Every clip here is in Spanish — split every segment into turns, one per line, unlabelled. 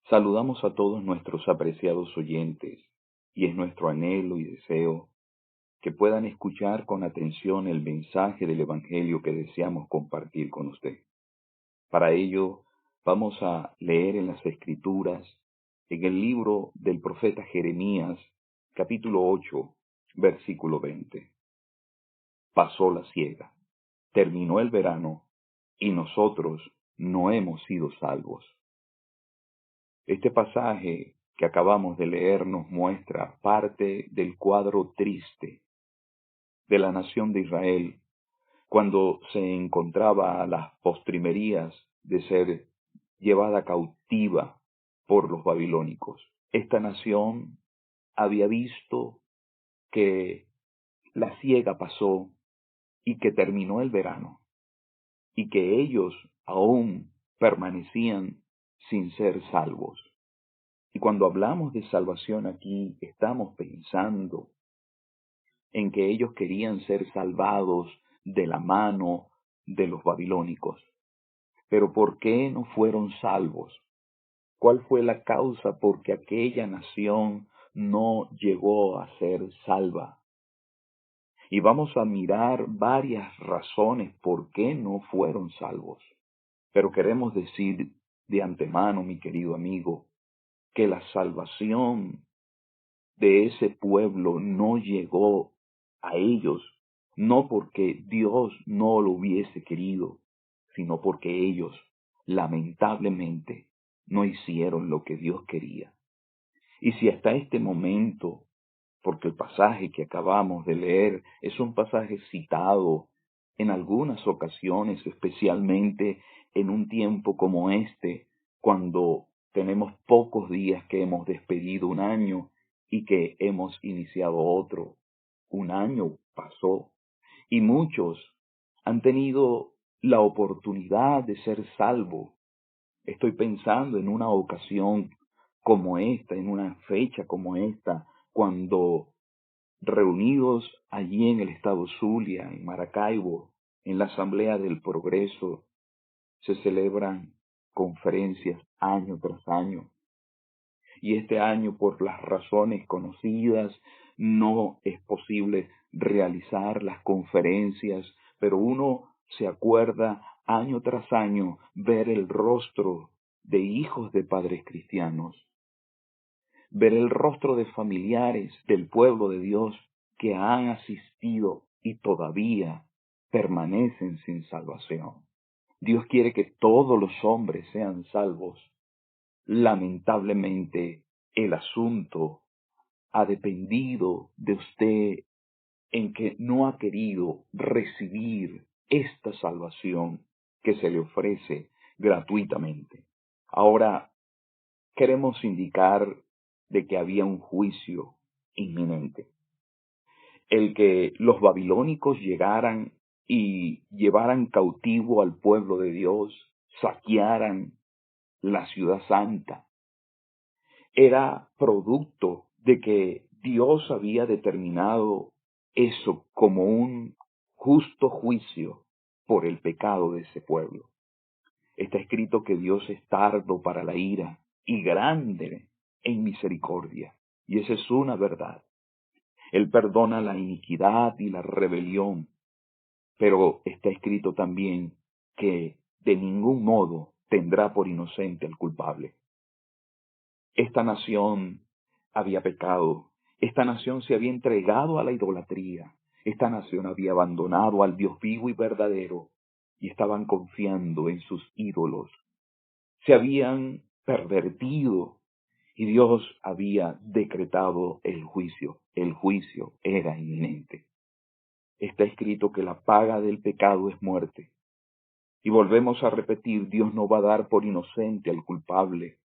Saludamos a todos nuestros apreciados oyentes y es nuestro anhelo y deseo que puedan escuchar con atención el mensaje del Evangelio que deseamos compartir con usted. Para ello, vamos a leer en las Escrituras, en el libro del profeta Jeremías, capítulo 8, versículo 20. Pasó la siega, terminó el verano y nosotros no hemos sido salvos. Este pasaje que acabamos de leer nos muestra parte del cuadro triste de la nación de Israel cuando se encontraba a las postrimerías de ser llevada cautiva por los babilónicos. Esta nación había visto que la siega pasó y que terminó el verano y que ellos aún permanecían sin ser salvos. Y cuando hablamos de salvación aquí, estamos pensando en que ellos querían ser salvados de la mano de los babilónicos. Pero ¿por qué no fueron salvos? ¿Cuál fue la causa por que aquella nación no llegó a ser salva? Y vamos a mirar varias razones por qué no fueron salvos. Pero queremos decir de antemano, mi querido amigo, que la salvación de ese pueblo no llegó a ellos, no porque Dios no lo hubiese querido, sino porque ellos, lamentablemente, no hicieron lo que Dios quería. Y si hasta este momento, porque el pasaje que acabamos de leer es un pasaje citado en algunas ocasiones, especialmente en un tiempo como este, cuando tenemos pocos días que hemos despedido un año y que hemos iniciado otro. Un año pasó y muchos han tenido la oportunidad de ser salvos. Estoy pensando en una ocasión como esta, en una fecha como esta, cuando reunidos allí en el estado Zulia, en Maracaibo, en la Asamblea del Progreso, se celebran conferencias año tras año. Y este año, por las razones conocidas, no es posible realizar las conferencias, pero uno se acuerda año tras año ver el rostro de hijos de padres cristianos, ver el rostro de familiares del pueblo de Dios que han asistido y todavía permanecen sin salvación. Dios quiere que todos los hombres sean salvos. Lamentablemente, el asunto ha dependido de usted en que no ha querido recibir esta salvación que se le ofrece gratuitamente. Ahora, queremos indicar de que había un juicio inminente. El que los babilónicos llegaran y llevaran cautivo al pueblo de Dios, saquearan la ciudad santa, era producto de que Dios había determinado eso como un justo juicio por el pecado de ese pueblo. Está escrito que Dios es tardo para la ira y grande en misericordia. Y esa es una verdad. Él perdona la iniquidad y la rebelión, pero está escrito también que de ningún modo tendrá por inocente al culpable. Esta nación había pecado, esta nación se había entregado a la idolatría, esta nación había abandonado al Dios vivo y verdadero y estaban confiando en sus ídolos. Se habían pervertido y Dios había decretado el juicio. El juicio era inminente. Está escrito que la paga del pecado es muerte. Y volvemos a repetir, Dios no va a dar por inocente al culpable.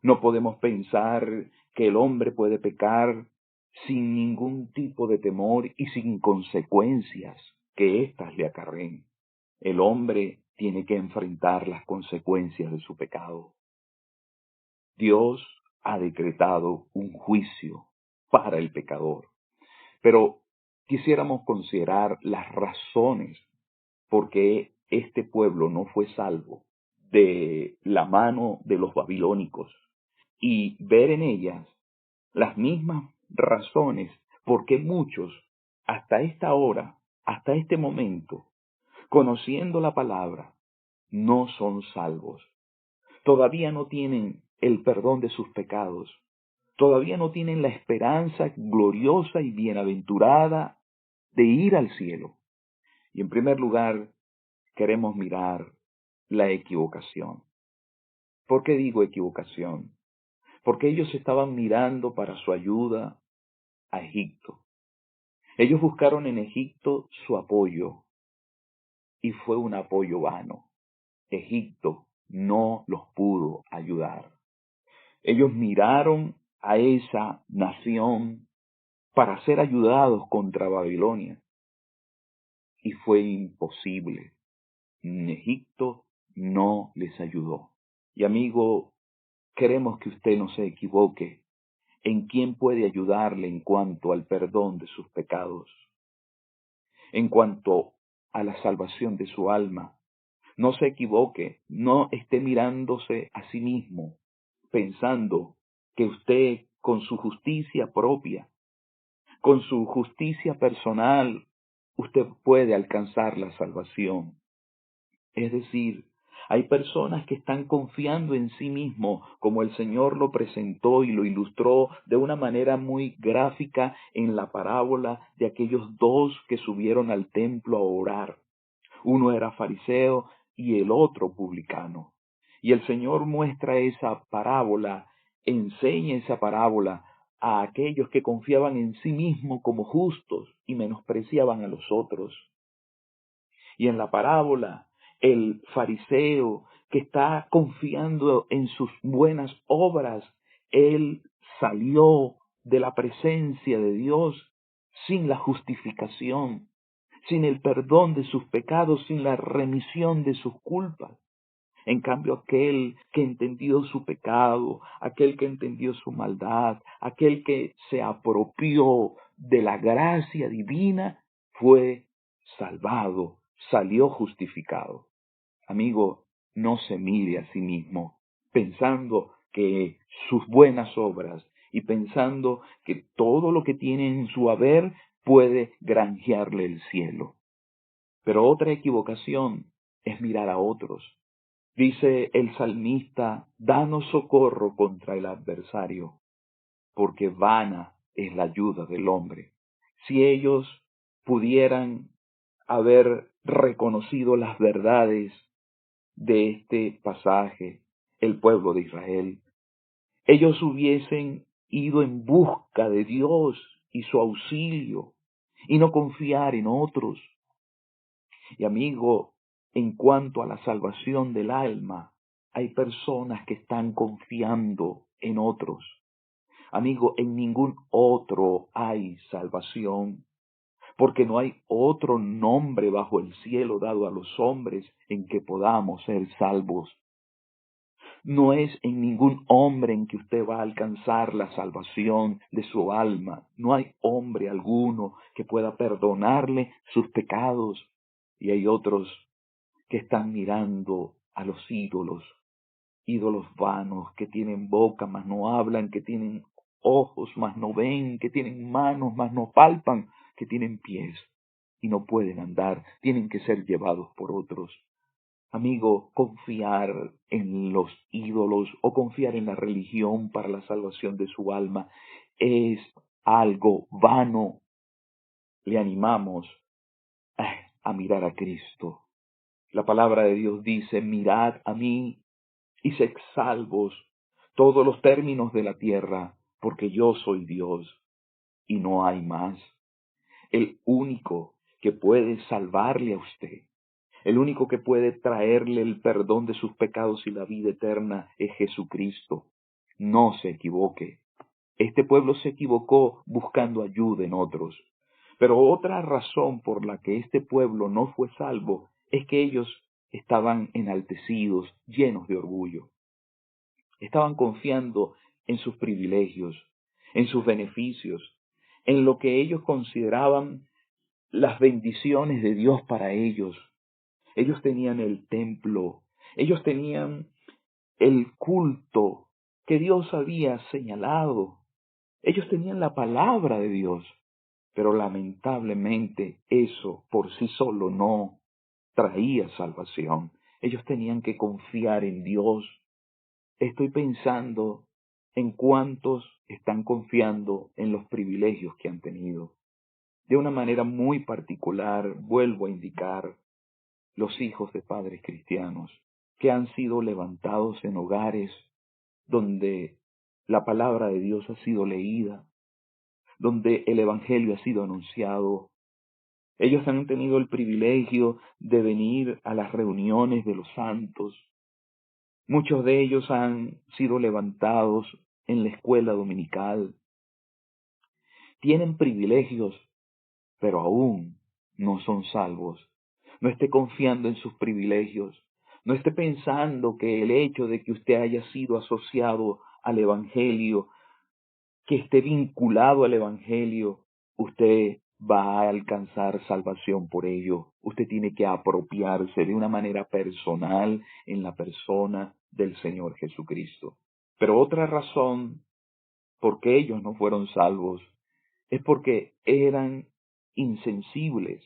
No podemos pensar que el hombre puede pecar sin ningún tipo de temor y sin consecuencias que éstas le acarreen. El hombre tiene que enfrentar las consecuencias de su pecado. Dios ha decretado un juicio para el pecador. Pero quisiéramos considerar las razones por qué este pueblo no fue salvo de la mano de los babilónicos. y ver en ellas las mismas razones por qué muchos, hasta esta hora, hasta este momento, conociendo la palabra, no son salvos. Todavía no tienen el perdón de sus pecados. Todavía no tienen la esperanza gloriosa y bienaventurada de ir al cielo. Y en primer lugar, queremos mirar la equivocación. ¿Por qué digo equivocación? Porque ellos estaban mirando para su ayuda a Egipto. Ellos buscaron en Egipto su apoyo y fue un apoyo vano. Egipto no los pudo ayudar. Ellos miraron a esa nación para ser ayudados contra Babilonia y fue imposible. Egipto no les ayudó. Y amigo, queremos que usted no se equivoque en quién puede ayudarle en cuanto al perdón de sus pecados, en cuanto a la salvación de su alma. No se equivoque, no esté mirándose a sí mismo, pensando que usted con su justicia propia, con su justicia personal, usted puede alcanzar la salvación. Es decir, hay personas que están confiando en sí mismo, como el Señor lo presentó y lo ilustró de una manera muy gráfica en la parábola de aquellos dos que subieron al templo a orar. Uno era fariseo y el otro publicano. Y el Señor muestra esa parábola, enseña esa parábola a aquellos que confiaban en sí mismos como justos y menospreciaban a los otros. Y en la parábola, el fariseo que está confiando en sus buenas obras, él salió de la presencia de Dios sin la justificación, sin el perdón de sus pecados, sin la remisión de sus culpas. En cambio, aquel que entendió su pecado, aquel que entendió su maldad, aquel que se apropió de la gracia divina, fue salvado, salió justificado. Amigo, no se mire a sí mismo pensando que sus buenas obras y pensando que todo lo que tiene en su haber puede granjearle el cielo. Pero otra equivocación es mirar a otros. Dice el salmista, danos socorro contra el adversario, porque vana es la ayuda del hombre. Si ellos pudieran haber reconocido las verdades de este pasaje, el pueblo de Israel, ellos hubiesen ido en busca de Dios y su auxilio y no confiar en otros. Y amigo, en cuanto a la salvación del alma, hay personas que están confiando en otros. Amigo, en ningún otro hay salvación, porque no hay otro nombre bajo el cielo dado a los hombres en que podamos ser salvos. No es en ningún hombre en que usted va a alcanzar la salvación de su alma. No hay hombre alguno que pueda perdonarle sus pecados. Y hay otros que están mirando a los ídolos, ídolos vanos, que tienen boca mas no hablan, que tienen ojos mas no ven, que tienen manos mas no palpan, que tienen pies y no pueden andar, tienen que ser llevados por otros. Amigo, confiar en los ídolos o confiar en la religión para la salvación de su alma es algo vano. Le animamos a mirar a Cristo. La palabra de Dios dice, mirad a mí y sed salvos todos los términos de la tierra, porque yo soy Dios y no hay más. El único que puede salvarle a usted, el único que puede traerle el perdón de sus pecados y la vida eterna es Jesucristo. No se equivoque. Este pueblo se equivocó buscando ayuda en otros. Pero otra razón por la que este pueblo no fue salvo es que ellos estaban enaltecidos, llenos de orgullo. Estaban confiando en sus privilegios, en sus beneficios, en lo que ellos consideraban las bendiciones de Dios para ellos. Ellos tenían el templo, ellos tenían el culto que Dios había señalado. Ellos tenían la palabra de Dios, pero lamentablemente eso por sí solo no traía salvación. Ellos tenían que confiar en Dios. Estoy pensando en cuántos están confiando en los privilegios que han tenido. De una manera muy particular, vuelvo a indicar, los hijos de padres cristianos que han sido levantados en hogares donde la palabra de Dios ha sido leída, donde el Evangelio ha sido anunciado. Ellos han tenido el privilegio de venir a las reuniones de los santos. Muchos de ellos han sido levantados en la escuela dominical. Tienen privilegios, pero aún no son salvos. No esté confiando en sus privilegios. No esté pensando que el hecho de que usted haya sido asociado al Evangelio, que esté vinculado al Evangelio, usted va a alcanzar salvación por ello. Usted tiene que apropiarse de una manera personal en la persona del Señor Jesucristo. Pero otra razón por qué ellos no fueron salvos es porque eran insensibles.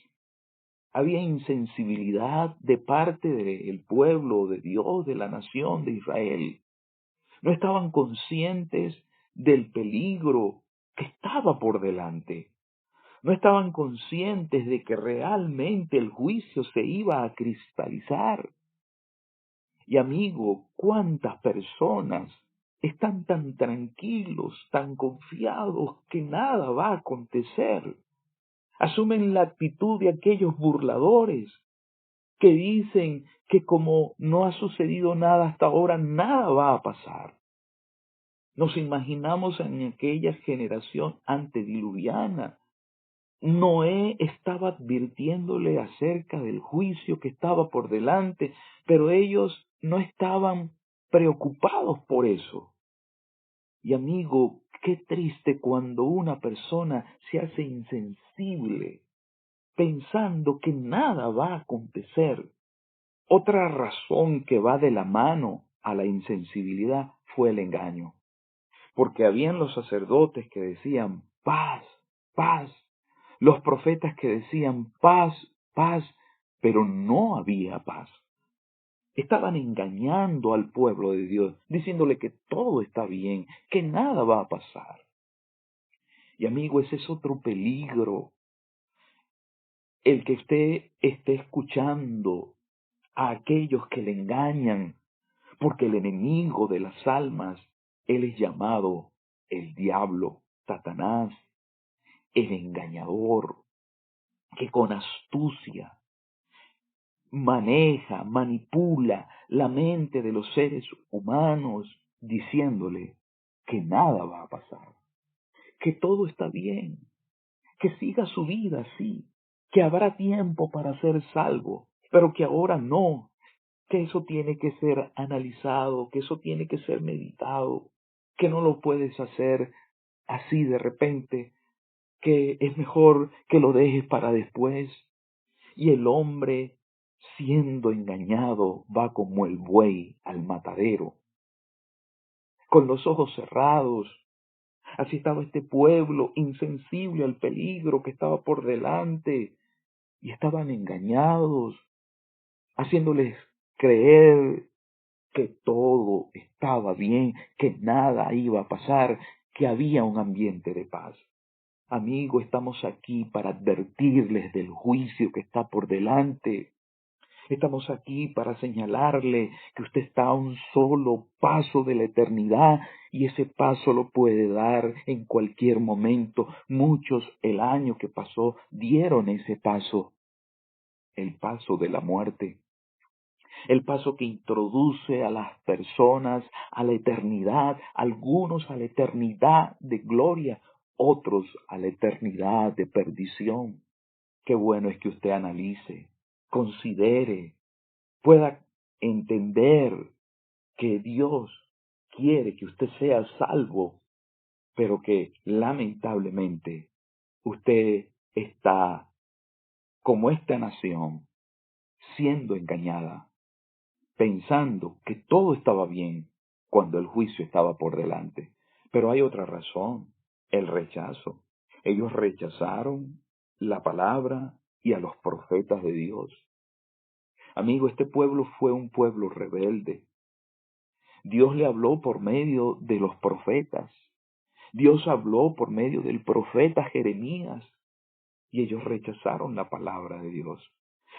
Había insensibilidad de parte del pueblo de Dios, de la nación de Israel. No estaban conscientes del peligro que estaba por delante. No estaban conscientes de que realmente el juicio se iba a cristalizar. Y amigo, ¿cuántas personas están tan tranquilos, tan confiados que nada va a acontecer? Asumen la actitud de aquellos burladores que dicen que como no ha sucedido nada hasta ahora, nada va a pasar. Nos imaginamos en aquella generación antediluviana. Noé estaba advirtiéndole acerca del juicio que estaba por delante, pero ellos no estaban preocupados por eso. Y amigo, qué triste cuando una persona se hace insensible, pensando que nada va a acontecer. Otra razón que va de la mano a la insensibilidad fue el engaño. Porque habían los sacerdotes que decían paz, paz, los profetas que decían paz, paz, pero no había paz. Estaban engañando al pueblo de Dios, diciéndole que todo está bien, que nada va a pasar. Y amigo, ese es otro peligro, el que usted esté escuchando a aquellos que le engañan, porque el enemigo de las almas, él es llamado el diablo, Satanás, el engañador, que con astucia maneja, manipula la mente de los seres humanos, diciéndole que nada va a pasar, que todo está bien, que siga su vida así, que habrá tiempo para ser salvo, pero que ahora no, que eso tiene que ser analizado, que eso tiene que ser meditado, que no lo puedes hacer así de repente, que es mejor que lo dejes para después. Y el hombre, siendo engañado, va como el buey al matadero, con los ojos cerrados. Así estaba este pueblo, insensible al peligro que estaba por delante, y estaban engañados, haciéndoles creer que todo estaba bien, que nada iba a pasar, que había un ambiente de paz. Amigo, estamos aquí para advertirles del juicio que está por delante. Estamos aquí para señalarle que usted está a un solo paso de la eternidad y ese paso lo puede dar en cualquier momento. Muchos el año que pasó dieron ese paso, el paso de la muerte, el paso que introduce a las personas a la eternidad, algunos a la eternidad de gloria, otros a la eternidad de perdición. Qué bueno es que usted analice, considere, pueda entender que Dios quiere que usted sea salvo, pero que lamentablemente usted está, como esta nación, siendo engañada, pensando que todo estaba bien, cuando el juicio estaba por delante. Pero hay otra razón, el rechazo. Ellos rechazaron la palabra y a los profetas de Dios. Amigo, este pueblo fue un pueblo rebelde. Dios le habló por medio de los profetas. Dios habló por medio del profeta Jeremías y ellos rechazaron la palabra de Dios.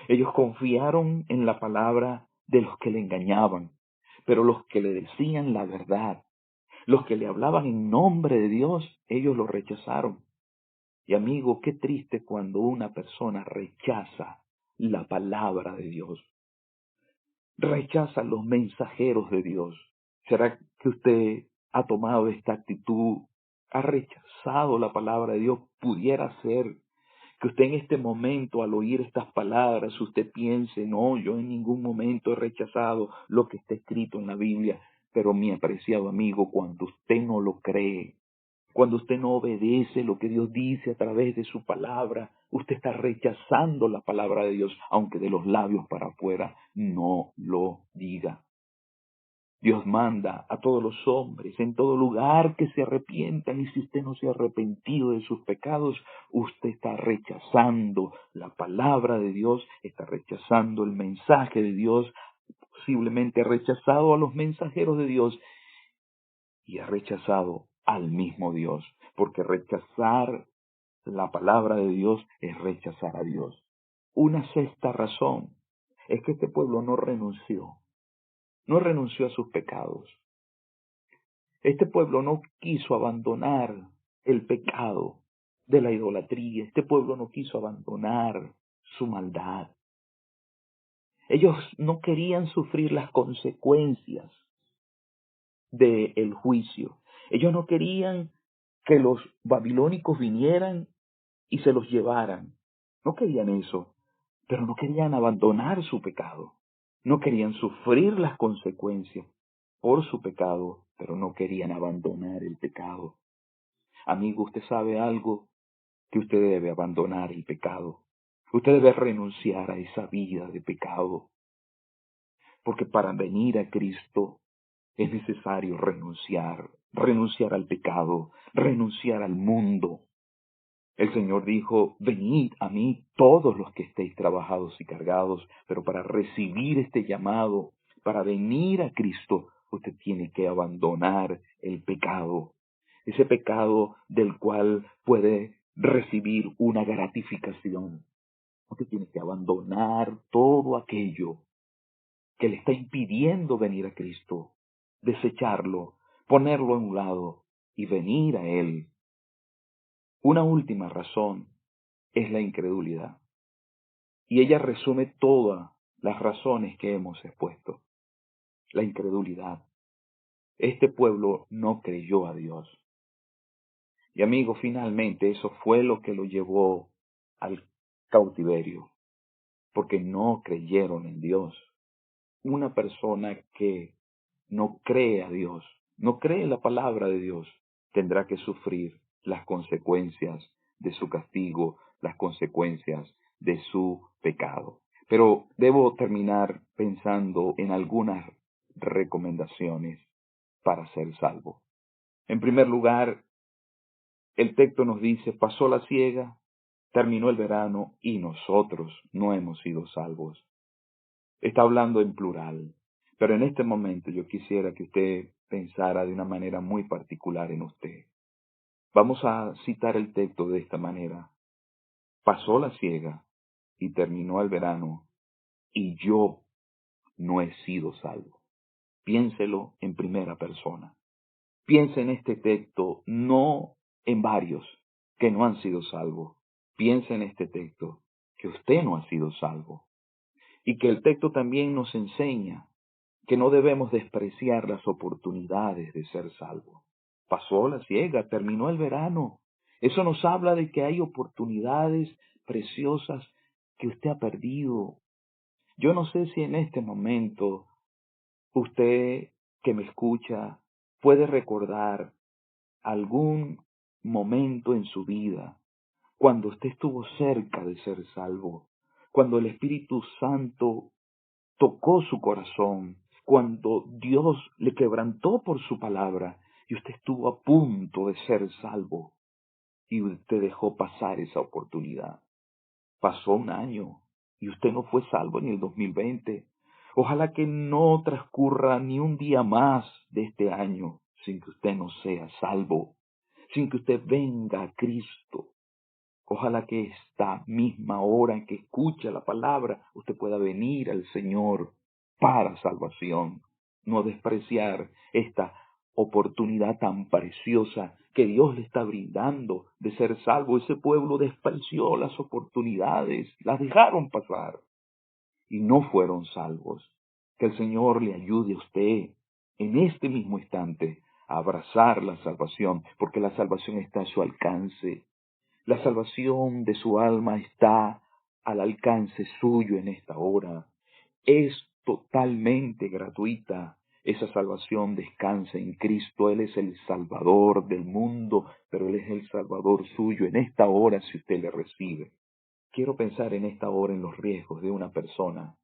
Ellos confiaron en la palabra de los que le engañaban, pero los que le decían la verdad, los que le hablaban en nombre de Dios, ellos lo rechazaron. Y amigo, qué triste cuando una persona rechaza la palabra de Dios, rechaza los mensajeros de Dios. ¿Será que usted ha tomado esta actitud? ¿Ha rechazado la palabra de Dios? Pudiera ser que usted en este momento, al oír estas palabras, usted piense, no, yo en ningún momento he rechazado lo que está escrito en la Biblia. Pero mi apreciado amigo, cuando usted no lo cree, cuando usted no obedece lo que Dios dice a través de su palabra, usted está rechazando la palabra de Dios, aunque de los labios para afuera no lo diga. Dios manda a todos los hombres en todo lugar que se arrepientan, y si usted no se ha arrepentido de sus pecados, usted está rechazando la palabra de Dios, está rechazando el mensaje de Dios, posiblemente ha rechazado a los mensajeros de Dios y ha rechazado al mismo Dios, porque rechazar la palabra de Dios es rechazar a Dios. Una sexta razón es que este pueblo no renunció a sus pecados. Este pueblo no quiso abandonar el pecado de la idolatría. Este pueblo no quiso abandonar su maldad. Ellos no querían sufrir las consecuencias del juicio. Ellos no querían que los babilónicos vinieran y se los llevaran. No querían eso, pero no querían abandonar su pecado. No querían sufrir las consecuencias por su pecado, pero no querían abandonar el pecado. Amigo, usted sabe algo, que usted debe abandonar el pecado. Usted debe renunciar a esa vida de pecado, porque para venir a Cristo es necesario renunciar al pecado, renunciar al mundo. El Señor dijo, venid a mí todos los que estéis trabajados y cargados, pero para recibir este llamado, para venir a Cristo, usted tiene que abandonar el pecado, ese pecado del cual puede recibir una gratificación. Usted tiene que abandonar todo aquello que le está impidiendo venir a Cristo, desecharlo, ponerlo a un lado y venir a Él. Una última razón es la incredulidad. Y ella resume todas las razones que hemos expuesto. La incredulidad. Este pueblo no creyó a Dios. Y amigo, finalmente eso fue lo que lo llevó al cautiverio, porque no creyeron en Dios. Una persona que no cree a Dios, no cree en la palabra de Dios, tendrá que sufrir las consecuencias de su castigo, las consecuencias de su pecado. Pero debo terminar pensando en algunas recomendaciones para ser salvo. En primer lugar, el texto nos dice, pasó la siega, terminó el verano y nosotros no hemos sido salvos. Está hablando en plural, pero en este momento yo quisiera que usted pensara de una manera muy particular en usted. Vamos a citar el texto de esta manera. Pasó la siega y terminó el verano y yo no he sido salvo. Piénselo en primera persona. Piense en este texto, no en varios que no han sido salvos. Piense en este texto, que usted no ha sido salvo. Y que el texto también nos enseña que no debemos despreciar las oportunidades de ser salvos. Pasó la siega, terminó el verano. Eso nos habla de que hay oportunidades preciosas que usted ha perdido. Yo no sé si en este momento usted que me escucha puede recordar algún momento en su vida cuando usted estuvo cerca de ser salvo, cuando el Espíritu Santo tocó su corazón, cuando Dios le quebrantó por su palabra y usted estuvo a punto de ser salvo y usted dejó pasar esa oportunidad. Pasó un año y usted no fue salvo en el 2020. Ojalá que no transcurra ni un día más de este año sin que usted no sea salvo, sin que usted venga a Cristo. Ojalá que esta misma hora en que escucha la palabra, usted pueda venir al Señor para salvación. No despreciar esta oportunidad tan preciosa que Dios le está brindando de ser salvo. Ese pueblo despreció las oportunidades, las dejaron pasar y no fueron salvos. Que el Señor le ayude a usted en este mismo instante a abrazar la salvación, porque la salvación está a su alcance. La salvación de su alma está al alcance suyo en esta hora. Es totalmente gratuita. Esa salvación descansa en Cristo. Él es el Salvador del mundo, pero Él es el Salvador suyo en esta hora si usted le recibe. Quiero pensar en esta hora en los riesgos de una persona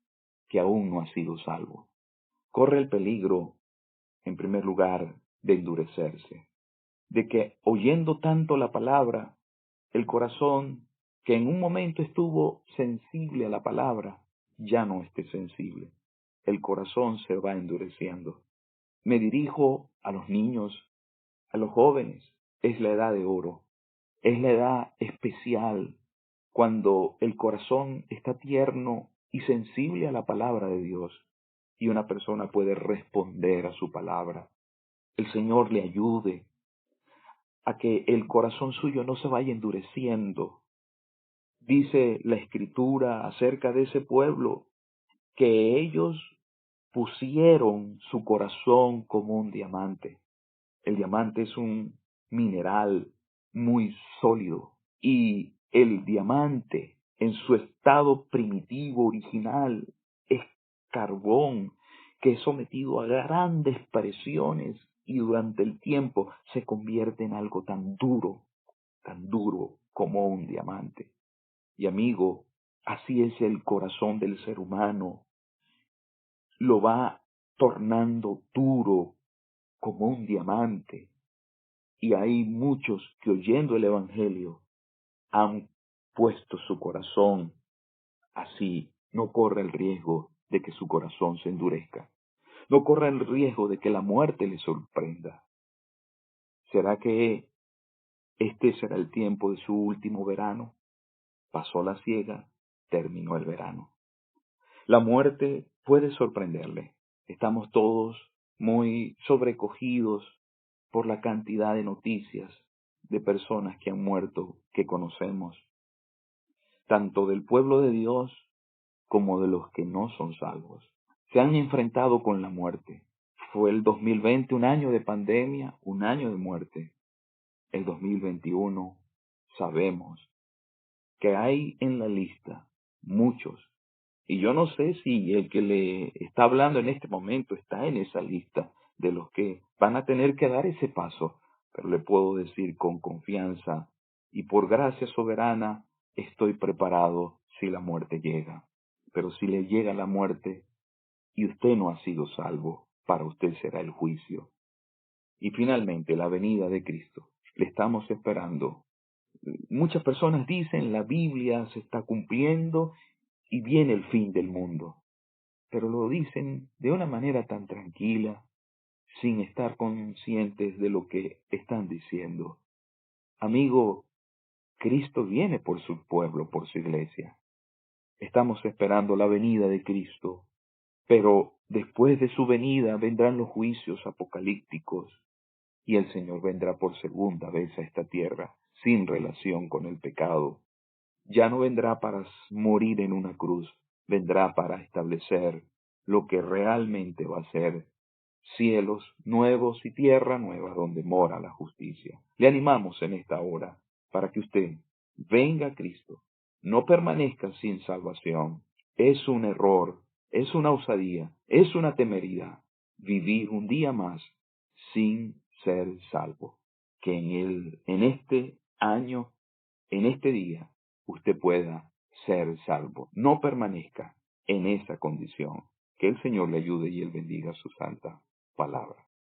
que aún no ha sido salvo. Corre el peligro, en primer lugar, de endurecerse, de que oyendo tanto la palabra, el corazón, que en un momento estuvo sensible a la palabra, ya no esté sensible. El corazón se va endureciendo. Me dirijo a los niños, a los jóvenes. Es la edad de oro. Es la edad especial cuando el corazón está tierno y sensible a la palabra de Dios y una persona puede responder a su palabra. El Señor le ayude a que el corazón suyo no se vaya endureciendo. Dice la Escritura acerca de ese pueblo que ellos pusieron su corazón como un diamante. El diamante es un mineral muy sólido y el diamante en su estado primitivo original es carbón que es sometido a grandes presiones y durante el tiempo se convierte en algo tan duro como un diamante. Y amigo, así es el corazón del ser humano. Lo va tornando duro como un diamante. Y hay muchos que oyendo el Evangelio han puesto su corazón así. No corre el riesgo de que su corazón se endurezca. No corre el riesgo de que la muerte le sorprenda. ¿Será que este será el tiempo de su último verano? Pasó la siega, terminó el verano. La muerte puede sorprenderle. Estamos todos muy sobrecogidos por la cantidad de noticias de personas que han muerto, que conocemos, tanto del pueblo de Dios como de los que no son salvos. Se han enfrentado con la muerte. Fue el 2020 un año de pandemia, un año de muerte. El 2021 sabemos que hay en la lista muchos. Y yo no sé si el que le está hablando en este momento está en esa lista de los que van a tener que dar ese paso, pero le puedo decir con confianza y por gracia soberana estoy preparado si la muerte llega. Pero si le llega la muerte y usted no ha sido salvo, para usted será el juicio. Y finalmente la venida de Cristo. Le estamos esperando. Muchas personas dicen la Biblia se está cumpliendo y viene el fin del mundo, pero lo dicen de una manera tan tranquila, sin estar conscientes de lo que están diciendo. Amigo, Cristo viene por su pueblo, por su iglesia. Estamos esperando la venida de Cristo, pero después de su venida vendrán los juicios apocalípticos y el Señor vendrá por segunda vez a esta tierra sin relación con el pecado. Ya no vendrá para morir en una cruz, vendrá para establecer lo que realmente va a ser cielos nuevos y tierra nueva donde mora la justicia. Le animamos en esta hora para que usted venga a Cristo, no permanezca sin salvación. Es un error, es una osadía, es una temeridad vivir un día más sin ser salvo. Que en este año, en este día, usted pueda ser salvo. No permanezca en esa condición. Que el Señor le ayude y Él bendiga su santa palabra.